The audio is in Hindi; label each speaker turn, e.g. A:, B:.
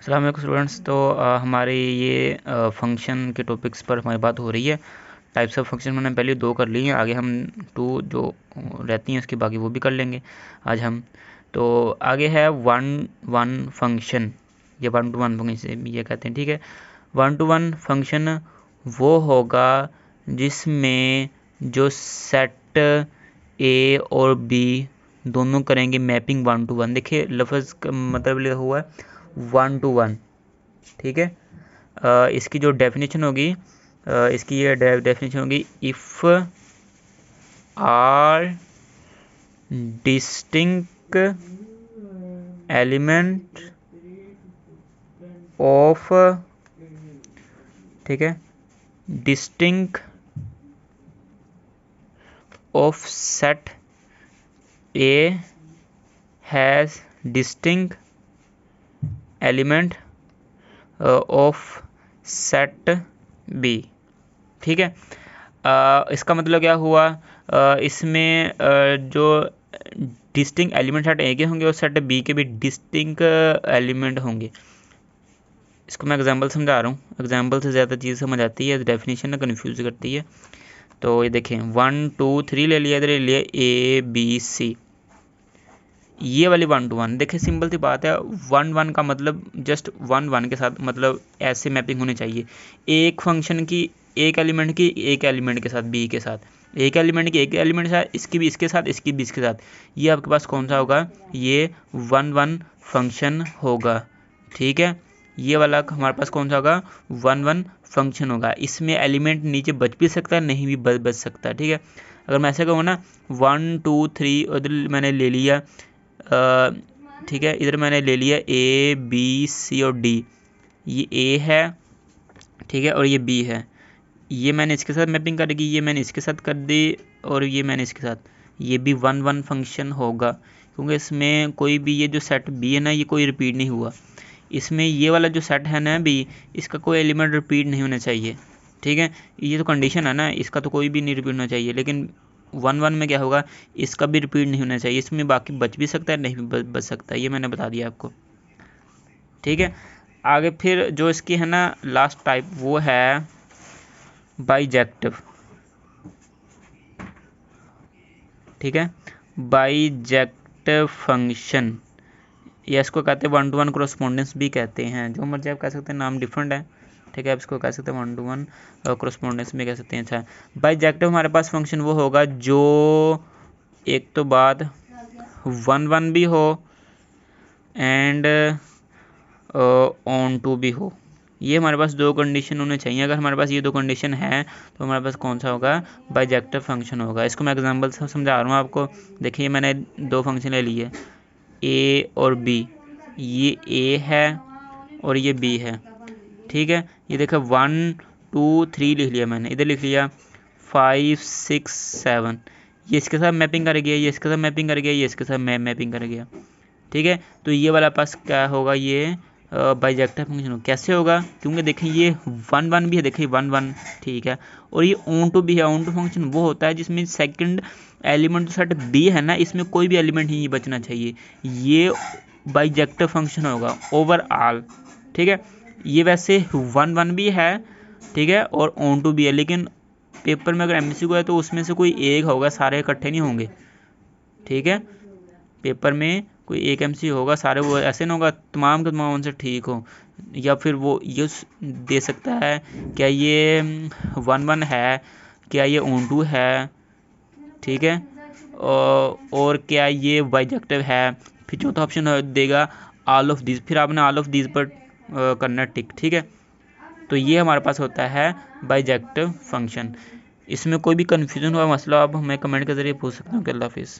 A: अस्सलाम वालेकुम स्टूडेंट्स। तो हमारे ये फंक्शन के टॉपिक्स पर हमारी बात हो रही है। टाइप्स ऑफ फंक्शन मैंने पहले 2 कर ली हैं, आगे हम 2 जो रहती हैं उसकी बाकी वो भी कर लेंगे आज हम। तो आगे है वन वन फंक्शन, ये 1 to 1 फंक्शन ये कहते हैं, ठीक है। 1 to 1 फंक्शन वो होगा जिसमें जो सेट ए और बी दोनों करेंगे मैपिंग 1 to 1। देखिए लफ्ज़ का मतलब लिखा हुआ है 1 to 1, ठीक है। इसकी जो डेफिनेशन होगी, इसकी ये डेफिनेशन होगी, if are distinct element of, ठीक है, distinct of set A has distinct element of set B, ठीक है। इसका मतलब क्या हुआ, इसमें जो डिस्टिंक्ट एलिमेंट सेट ए के होंगे और सेट बी के भी डिस्टिंक्ट एलिमेंट होंगे। इसको मैं एग्जांपल समझा रहा हूँ, एग्जांपल से ज़्यादा चीज़ समझ आती है, डेफिनेशन ना कन्फ्यूज करती है। तो ये देखें 1 2 3 ले लिया, इधर ले लिया ए बी सी, ये वाली 1 to 1। देखिए सिंपल सी बात है, 1 1 का मतलब जस्ट 1 1 के साथ मतलब ऐसे मैपिंग होनी चाहिए। एक फंक्शन की एक एलिमेंट की एक एलिमेंट के साथ बी के साथ, एक एलिमेंट की एक एलिमेंट के साथ, इसकी भी इसके साथ, इसकी भी इसके साथ, ये आपके पास कौन सा होगा, ये 1 1 फंक्शन होगा, ठीक है। ये वाला हमारे पास कौन सा होगा, 1 1 फंक्शन होगा। इसमें एलिमेंट नीचे बच भी सकता है, नहीं भी बच सकता, ठीक है। अगर मैं ऐसे कहूँ ना 1 2 3, उधर मैंने ले लिया, ठीक है, इधर मैंने ले लिया ए बी सी और डी, ये ए है, ठीक है, और ये बी है। ये मैंने इसके साथ मैपिंग कर दी, ये मैंने इसके साथ कर दी, और ये मैंने इसके साथ, ये भी 1 1 फंक्शन होगा, क्योंकि इसमें कोई भी ये जो सेट बी है ना, ये कोई रिपीट नहीं हुआ। इसमें ये वाला जो सेट है ना बी, इसका कोई एलिमेंट रिपीट नहीं होना चाहिए, ठीक है। ये तो कंडीशन है ना, इसका तो कोई भी नहीं रिपीट होना चाहिए। लेकिन 1 1 में क्या होगा, इसका भी रिपीट नहीं होना चाहिए, इसमें बाकी बच भी सकता है, नहीं भी बच सकता है, ये मैंने बता दिया आपको, ठीक है। आगे फिर जो इसकी है ना लास्ट टाइप, वो है बाइजेक्टिव, ठीक है, बाइजेक्टिव फंक्शन। या इसको कहते हैं 1 to 1 कोरस्पोंडेंस भी कहते हैं, जो मर्जी आप कह सकते हैं, नाम डिफरेंट है, ठीक है। आप इसको कह सकते हैं 1 to 1 कोरस्पोंडेंस भी कह सकते हैं। अच्छा, बाइजेक्टिव हमारे पास फंक्शन वो होगा जो एक तो बाद 1 1 भी हो एंड ऑन टू भी हो। ये हमारे पास 2 कंडीशन होने चाहिए। अगर हमारे पास ये 2 कंडीशन है तो हमारे पास कौन सा होगा, बाइजेक्टिव फंक्शन होगा। इसको मैं एग्जांपल से समझा रहा हूँ आपको। देखिए मैंने 2 फंक्शन ले लिए, ए और बी, ये ए है और ये बी है, ठीक है। ये देखो 1 2 3 लिख लिया मैंने, इधर लिख लिया 5 6 7, ये इसके साथ मैपिंग कर गया, ये इसके साथ मैपिंग कर गया, ये इसके साथ मैपिंग कर गया, ठीक है। तो ये वाला पास क्या होगा, ये बाइजेक्टिव फंक्शन कैसे होगा, क्योंकि देखें ये 1 1 भी है, देखिए 1 1, ठीक है, और ये ऑन टू भी है। ऑन टू फंक्शन वो होता है जिसमें सेकंड एलिमेंट जो सेट बी है ना, इसमें कोई भी एलिमेंट ही नहीं बचना चाहिए, ये बाइजेक्टिव फंक्शन होगा ओवरऑल, ठीक है। ये वैसे 1 1 भी है, ठीक है, और ऑन टू भी है, लेकिन पेपर में अगर एमसीक्यू है तो उसमें से कोई एक होगा, सारे इकट्ठे नहीं होंगे, ठीक है। पेपर में कोई एक एमसी होगा, सारे वो ऐसे ना होगा तमाम के तमाम उनसे ठीक हो। या फिर वो ये दे सकता है क्या ये 1 1 है, क्या ये ऑन टू है, ठीक है, और क्या ये बाइजेक्टिव है। फिर चौथा ऑप्शन देगा ऑल ऑफ दिस, फिर आपने ऑल ऑफ दिस पर करना टिक, ठीक है। तो ये हमारे पास होता है बाइजेक्टिव फंक्शन। इसमें कोई भी कन्फ्यूजन हुआ मसला आप हमें कमेंट के ज़रिए पूछ सकते हो। अल्लाह हाफिज़।